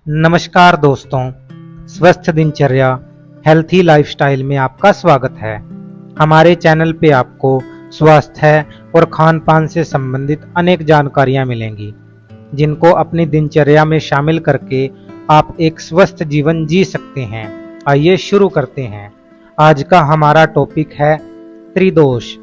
नमस्कार दोस्तों, स्वस्थ दिनचर्या हेल्थी लाइफस्टाइल में आपका स्वागत है। हमारे चैनल पे आपको स्वास्थ्य और खान पान से संबंधित अनेक जानकारियां मिलेंगी, जिनको अपनी दिनचर्या में शामिल करके आप एक स्वस्थ जीवन जी सकते हैं। आइए शुरू करते हैं। आज का हमारा टॉपिक है त्रिदोष।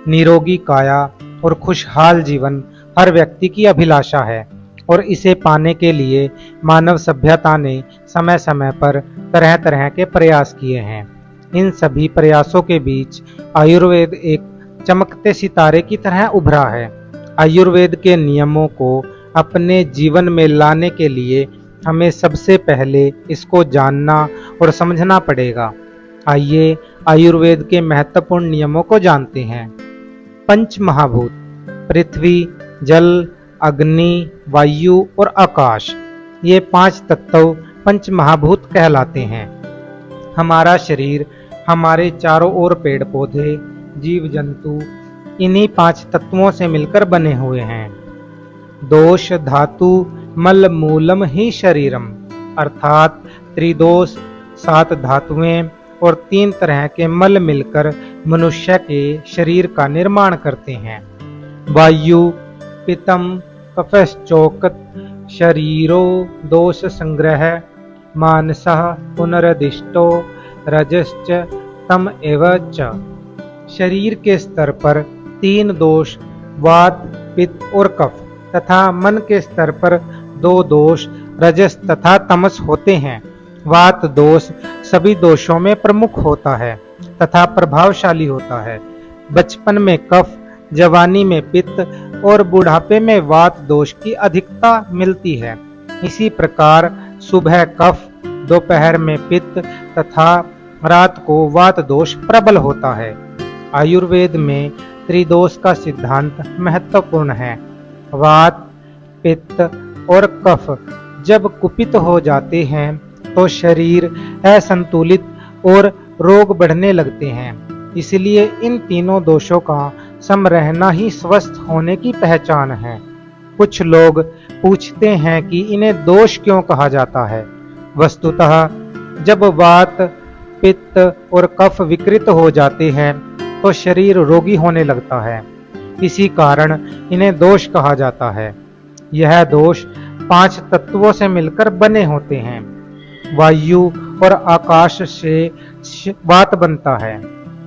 निरोगी काया और खुशहाल जीवन हर व्यक्ति की अभिलाषा है और इसे पाने के लिए मानव सभ्यता ने समय समय पर तरह तरह के प्रयास किए हैं। इन सभी प्रयासों के बीच आयुर्वेद एक चमकते सितारे की तरह उभरा है। आयुर्वेद के नियमों को अपने जीवन में लाने के लिए हमें सबसे पहले इसको जानना और समझना पड़ेगा। आइए आयुर्वेद के महत्वपूर्ण नियमों को जानते हैं। पंच महाभूत पृथ्वी, जल, अग्नि, वायु और आकाश, ये 5 तत्व पंच महाभूत कहलाते हैं। हमारा शरीर, हमारे चारों ओर पेड़ पौधे, जीव जंतु इन्हीं 5 तत्वों से मिलकर बने हुए हैं। दोष धातु मल मूलम ही शरीरम, अर्थात त्रिदोष 7 धातुएं और 3 तरह के मल मिलकर मनुष्य के शरीर का निर्माण करते हैं। वायु, पित्तम, कफश्चोकत, शरीरो दोष संग्रह, मानसः पुनरदिष्टो, रजश्च तम एव च। शरीर के स्तर पर 3 दोष वात, पित्त और कफ तथा मन के स्तर पर 2 दोष रजस तथा तमस होते हैं। वात दोष सभी दोषों में प्रमुख होता है तथा प्रभावशाली होता है। बचपन में कफ, जवानी में पित्त और बुढ़ापे में वात दोष की अधिकता मिलती है। इसी प्रकार सुबह कफ, दोपहर में पित्त तथा रात को वात दोष प्रबल होता है। आयुर्वेद में त्रिदोष का सिद्धांत महत्वपूर्ण है। वात, पित्त और कफ जब कुपित हो जाते हैं तो शरीर असंतुलित और रोग बढ़ने लगते हैं। इसलिए इन तीनों दोषों का सम रहना ही स्वस्थ होने की पहचान है। कुछ लोग पूछते हैं कि इन्हें दोष क्यों कहा जाता है। वस्तुतः जब वात, पित्त और कफ विकृत हो जाते हैं तो शरीर रोगी होने लगता है। इसी कारण इन्हें दोष कहा जाता है। यह दोष 5 तत्वों से मिलकर बने होते हैं। वायु और आकाश से वात बनता है,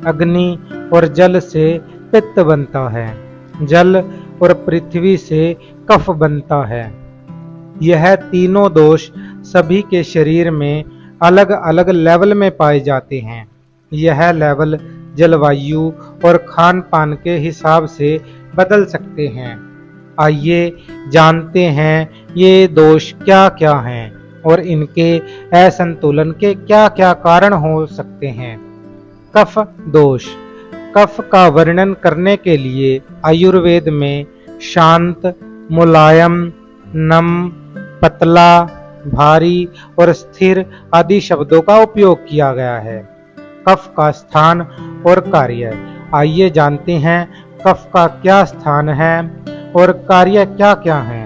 अग्नि और जल से पित्त बनता है, जल और पृथ्वी से कफ बनता है। यह तीनों दोष सभी के शरीर में अलग अलग लेवल में पाए जाते हैं। यह लेवल जलवायु और खान पान के हिसाब से बदल सकते हैं। आइए जानते हैं ये दोष क्या क्या हैं और इनके असंतुलन के क्या क्या कारण हो सकते हैं। कफ दोष। कफ का वर्णन करने के लिए आयुर्वेद में शांत, मुलायम, नम, पतला, भारी और स्थिर आदि शब्दों का उपयोग किया गया है। कफ का स्थान और कार्य। आइए जानते हैं कफ का क्या स्थान है और कार्य क्या क्या है।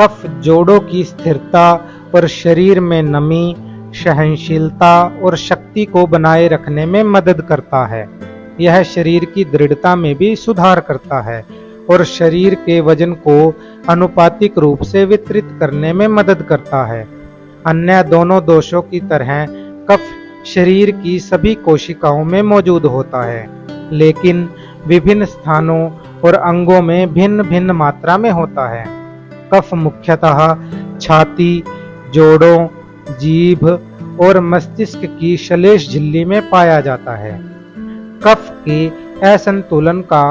कफ जोड़ों की स्थिरता और शरीर में नमी, सहनशीलता और शक्ति को बनाए रखने में मदद करता है। यह शरीर की दृढ़ता में भी सुधार करता है और शरीर के वजन को अनुपातिक रूप से वितरित करने में मदद करता है। अन्य दोनों दोषों की तरह कफ शरीर की सभी कोशिकाओं में मौजूद होता है, लेकिन विभिन्न स्थानों और अंगों में भिन्न भिन्न मात्रा में होता है। कफ मुख्यतः छाती, जोड़ों, जीभ और मस्तिष्क की श्लेष झिल्ली में पाया जाता है। कफ के असंतुलन का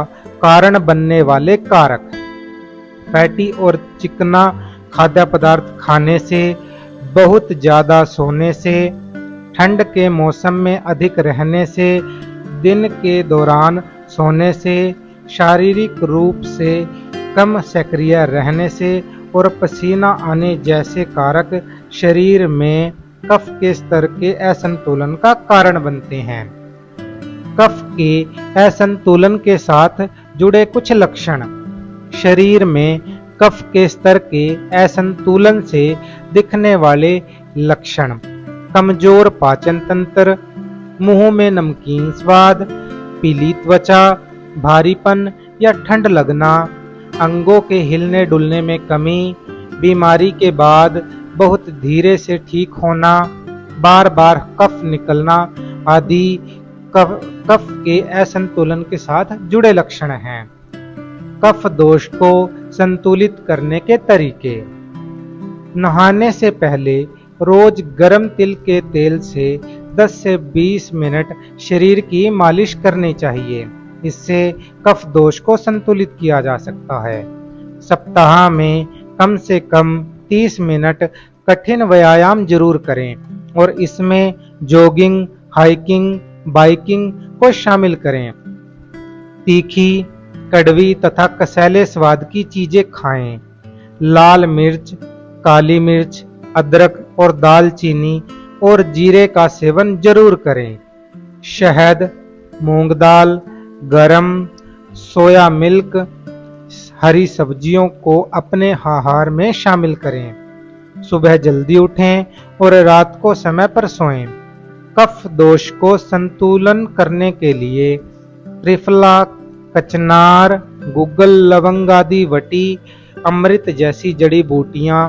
कारण बनने वाले कारक। फैटी और चिकना खाद्य पदार्थ खाने से, बहुत ज्यादा सोने से, ठंड के मौसम में अधिक रहने से, दिन के दौरान सोने से, शारीरिक रूप से कम सक्रिय रहने से और पसीना आने जैसे कारक शरीर में कफ के स्तर के असंतुलन का कारण बनते हैं। कफ के असंतुलन के साथ जुड़े कुछ लक्षण। शरीर में कफ के स्तर के असंतुलन से दिखने वाले लक्षण: कमजोर पाचन तंत्र, मुंह में नमकीन स्वाद, पीली त्वचा, भारीपन या ठंड लगना, अंगों के हिलने डुलने में कमी, बीमारी के बाद बहुत धीरे से ठीक होना, बार बार कफ निकलना आदि कफ के असंतुलन के साथ जुड़े लक्षण हैं। कफ दोष को संतुलित करने के तरीके: नहाने से पहले रोज गर्म तिल के तेल से 10 से 20 मिनट शरीर की मालिश करनी चाहिए। इससे कफ दोष को संतुलित किया जा सकता है। सप्ताह में कम से कम 30 मिनट कठिन व्यायाम जरूर करें और इसमें जॉगिंग, हाइकिंग, बाइकिंग को शामिल करें। तीखी, कड़वी तथा कसैले स्वाद की चीजें खाएं। लाल मिर्च, काली मिर्च, अदरक और दालचीनी और जीरे का सेवन जरूर करें। शहद, मूंग दाल, गरम, सोया मिल्क, हरी सब्जियों को अपने आहार में शामिल करें। सुबह जल्दी उठें और रात को समय पर सोएं। कफ दोष को संतुलन करने के लिए त्रिफला, कचनार, गुग्गल, लवंग आदि वटी, अमृत जैसी जड़ी बूटियां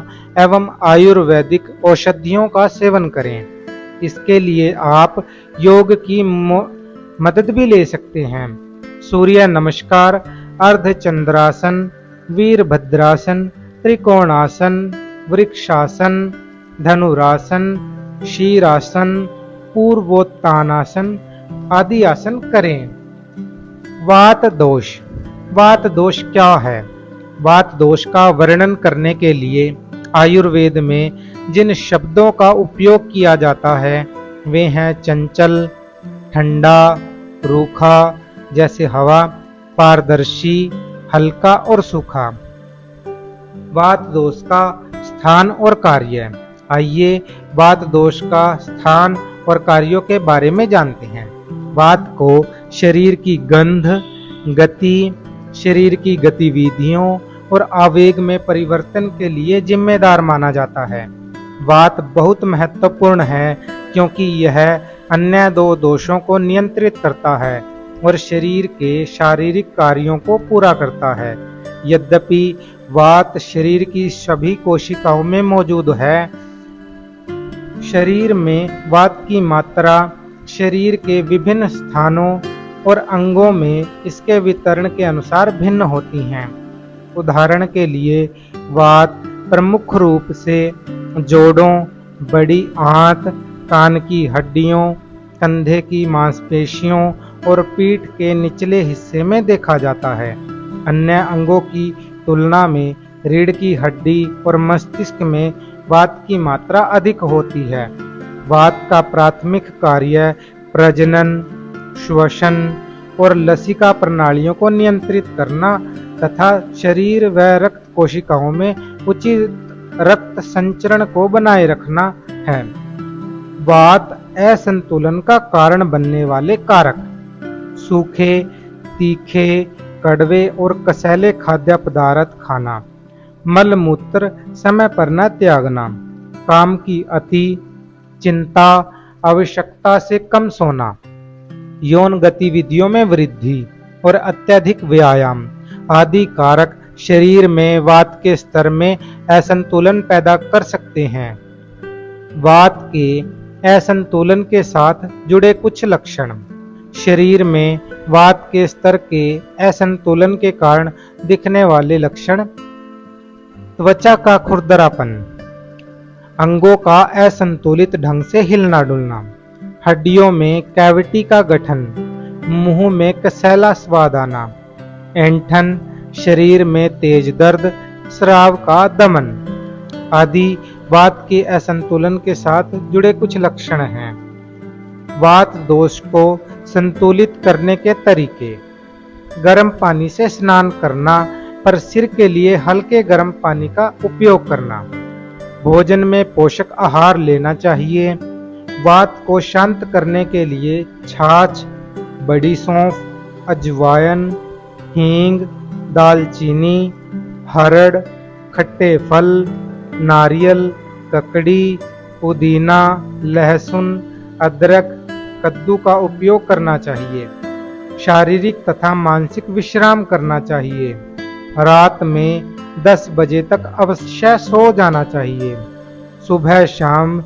एवं आयुर्वेदिक औषधियों का सेवन करें। इसके लिए आप योग की मदद भी ले सकते हैं। सूर्य नमस्कार, अर्धचंद्रासन, वीरभद्रासन, त्रिकोणासन, वृक्षासन, धनुरासन, शीरासन, पूर्वोत्तानासन आदि आसन करें। वात दोष। वात दोष क्या है? वात दोष का वर्णन करने के लिए आयुर्वेद में जिन शब्दों का उपयोग किया जाता है वे हैं चंचल, ठंडा, रूखा जैसे हवा, पारदर्शी, हल्का और सूखा। वात दोष का स्थान और कार्य। आइए वात दोष का स्थान और कार्यों के बारे में जानते हैं। वात को शरीर की गंध, गति, शरीर की गतिविधियों और आवेग में परिवर्तन के लिए जिम्मेदार माना जाता है। वात बहुत महत्वपूर्ण है क्योंकि यह अन्य दो दोषों को नियंत्रित करता है और शरीर के शारीरिक कार्यों को पूरा करता है। यद्यपि वात शरीर की सभी कोशिकाओं में मौजूद है, शरीर में वात की मात्रा शरीर के विभिन्न स्थानों और अंगों में इसके वितरण के अनुसार भिन्न होती हैं। उदाहरण के लिए वात प्रमुख रूप से जोड़ों, बड़ी आंत, कान की हड्डियों, कंधे की मांसपेशियों और पीठ के निचले हिस्से में देखा जाता है। अन्य अंगों की तुलना में रीढ़ की हड्डी और मस्तिष्क में वात की मात्रा अधिक होती है। वात का प्राथमिक कार्य प्रजनन, श्वसन और लसिका प्रणालियों को नियंत्रित करना तथा शरीर व रक्त कोशिकाओं में उचित रक्त संचरण को बनाए रखना है। वात असंतुलन का कारण बनने वाले कारक: सूखे, तीखे, कड़वे और कसैले खाद्य पदार्थ खाना, मल मूत्र समय पर न त्यागना, काम की अति, चिंता, आवश्यकता से कम सोना, यौन गतिविधियों में वृद्धि और अत्यधिक व्यायाम आदि कारक शरीर में वात के स्तर में असंतुलन पैदा कर सकते हैं। वात के असंतुलन के साथ जुड़े कुछ लक्षण: शरीर में वात के स्तर के असंतुलन के कारण दिखने वाले लक्षण: त्वचा का खुरदरापन, अंगों का असंतुलित ढंग से हिलना डुलना, हड्डियों में कैविटी का गठन, मुंह में कसैला स्वाद आना, ऐंठन, शरीर में तेज दर्द, स्राव का दमन आदि वात के असंतुलन के साथ जुड़े कुछ लक्षण हैं। वात दोष को संतुलित करने के तरीके: गर्म पानी से स्नान करना, पर सिर के लिए हल्के गर्म पानी का उपयोग करना। भोजन में पोषक आहार लेना चाहिए। वात को शांत करने के लिए छाछ, बड़ी सौंफ, अजवाइन, हींग, दालचीनी, हरड़ खट्टे फल, नारियल, ककड़ी, पुदीना, लहसुन, अदरक, कद्दू का उपयोग करना चाहिए। शारीरिक तथा मानसिक विश्राम करना चाहिए। रात में 10 बजे तक अवश्य सो जाना चाहिए। सुबह शाम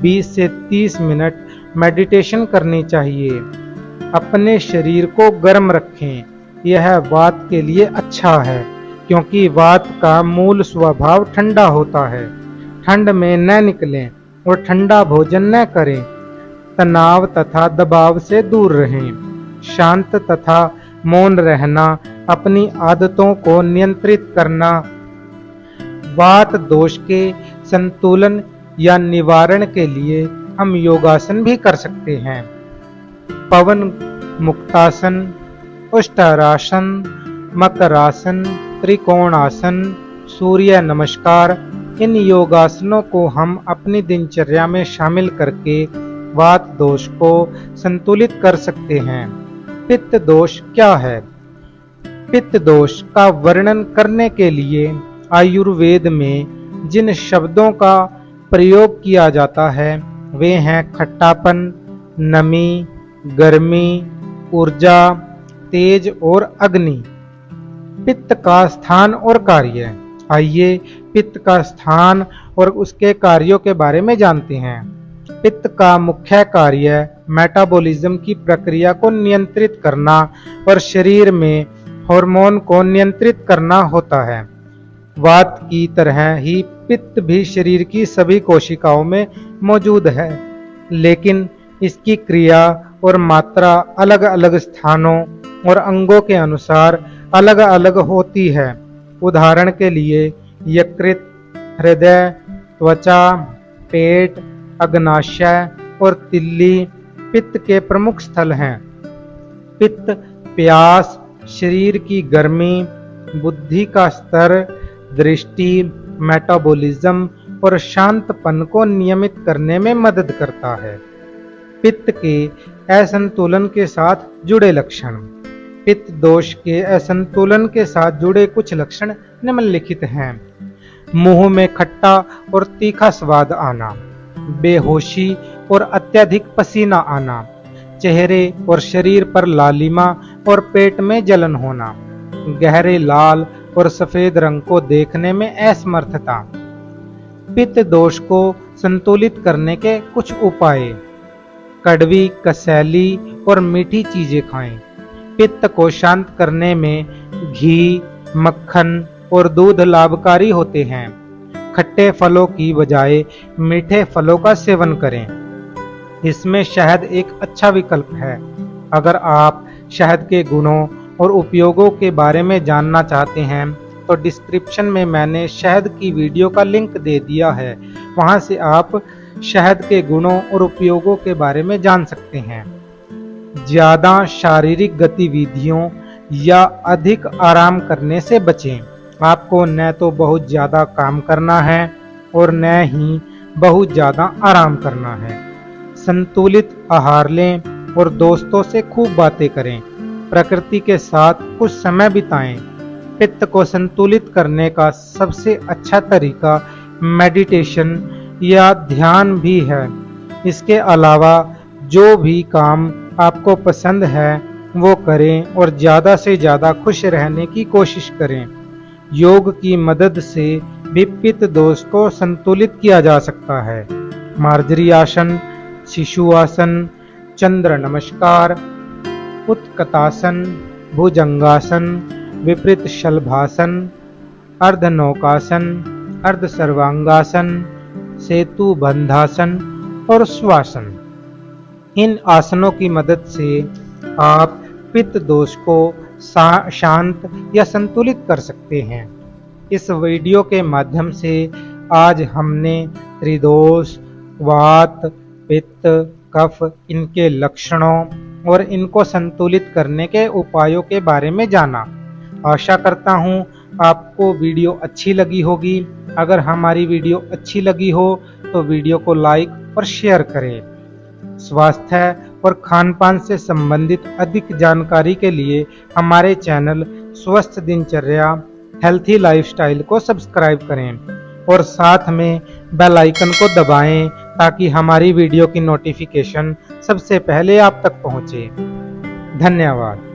20 से 30 मिनट मेडिटेशन करनी चाहिए। अपने शरीर को गर्म रखें, यह वात के लिए अच्छा है क्योंकि वात का मूल स्वभाव ठंडा होता है। ठंड में न निकलें और ठंडा भोजन न करें। तनाव तथा दबाव से दूर रहें। शांत तथा मौन रहना, अपनी आदतों को नियंत्रित करना। वात दोष के संतुलन या निवारण के लिए हम योगासन भी कर सकते हैं। पवन मुक्तासन, उष्टारासन, मकरासन, त्रिकोणासन, सूर्य नमस्कार, इन योगासनों को हम अपनी दिनचर्या में शामिल करके वात दोष को संतुलित कर सकते हैं। पित्त दोष क्या है? पित्त दोष का वर्णन करने के लिए आयुर्वेद में जिन शब्दों का प्रयोग किया जाता है वे हैं खट्टापन, नमी, गर्मी, ऊर्जा, तेज और अग्नि। पित्त का स्थान और कार्य। आइए पित्त का स्थान और उसके कार्यों के बारे में जानते हैं। पित्त का मुख्य कार्य मेटाबॉलिज्म की प्रक्रिया को नियंत्रित करना और शरीर में हार्मोन को नियंत्रित करना होता है। वात की तरह ही पित्त भी शरीर की सभी कोशिकाओं में मौजूद है, लेकिन इसकी क्रिया और मात्रा अलग अलग स्थानों और अंगों के अनुसार अलग अलग होती है। उदाहरण के लिए यकृत, हृदय, त्वचा, पेट, अग्नाशय और तिल्ली पित्त के प्रमुख स्थल हैं। पित्त प्यास, शरीर की गर्मी, बुद्धि का स्तर, दृष्टि, मेटाबॉलिज्म और शांतपन को नियमित करने में मदद करता है। पित्त के असंतुलन के साथ जुड़े लक्षण। पित्त दोष के असंतुलन के साथ जुड़े कुछ लक्षण निम्नलिखित हैं। मुंह में खट्टा और तीखा स्वाद आना, बेहोशी और अत्यधिक पसीना आना, चेहरे और शरीर पर लालिमा और पेट में जलन होना, गहरे लाल और सफेद रंग को देखने में असमर्थता। पित्त दोष को संतुलित करने के कुछ उपाय। कड़वी, कसैली और मीठी चीजें खाएं। पित्त को शांत करने में घी, मक्खन और दूध लाभकारी होते हैं। खट्टे फलों की बजाय मीठे फलों का सेवन करें। इसमें शहद एक अच्छा विकल्प है। अगर आप शहद के गुणों और उपयोगों के बारे में जानना चाहते हैं तो डिस्क्रिप्शन में मैंने शहद की वीडियो का लिंक दे दिया है, वहां से आप शहद के गुणों और उपयोगों के बारे में जान सकते हैं। ज्यादा शारीरिक गतिविधियों या अधिक आराम करने से बचें। आपको न तो बहुत ज्यादा काम करना है और न ही बहुत ज्यादा आराम करना है। संतुलित आहार लें और दोस्तों से खूब बातें करें। प्रकृति के साथ कुछ समय बिताएं। पित्त को संतुलित करने का सबसे अच्छा तरीका मेडिटेशन या ध्यान भी है। इसके अलावा जो भी काम आपको पसंद है वो करें और ज़्यादा से ज़्यादा खुश रहने की कोशिश करें। योग की मदद से भी पित्त दोष को संतुलित किया जा सकता है। मार्जरी आसन, शिशु आसन, चंद्र नमस्कार, उत्कटासन, भुजंगासन, विपरीत शलभासन, अर्धनौकासन, अर्ध सर्वांगासन, सेतु बंधासन और श्वासन। इन आसनों की मदद से आप पित्त दोष को शांत या संतुलित कर सकते हैं। इस वीडियो के माध्यम से आज हमने त्रिदोष, वात, पित्त, कफ, इनके लक्षणों और इनको संतुलित करने के उपायों के बारे में जाना। आशा करता हूँ आपको वीडियो अच्छी लगी होगी। अगर हमारी वीडियो अच्छी लगी हो तो वीडियो को लाइक और शेयर करें। स्वास्थ्य और खानपान से संबंधित अधिक जानकारी के लिए हमारे चैनल स्वस्थ दिनचर्या हेल्थी लाइफस्टाइल को सब्सक्राइब करें और साथ में बेल आइकन को दबाएं ताकि हमारी वीडियो की नोटिफिकेशन सबसे पहले आप तक पहुंचे। धन्यवाद।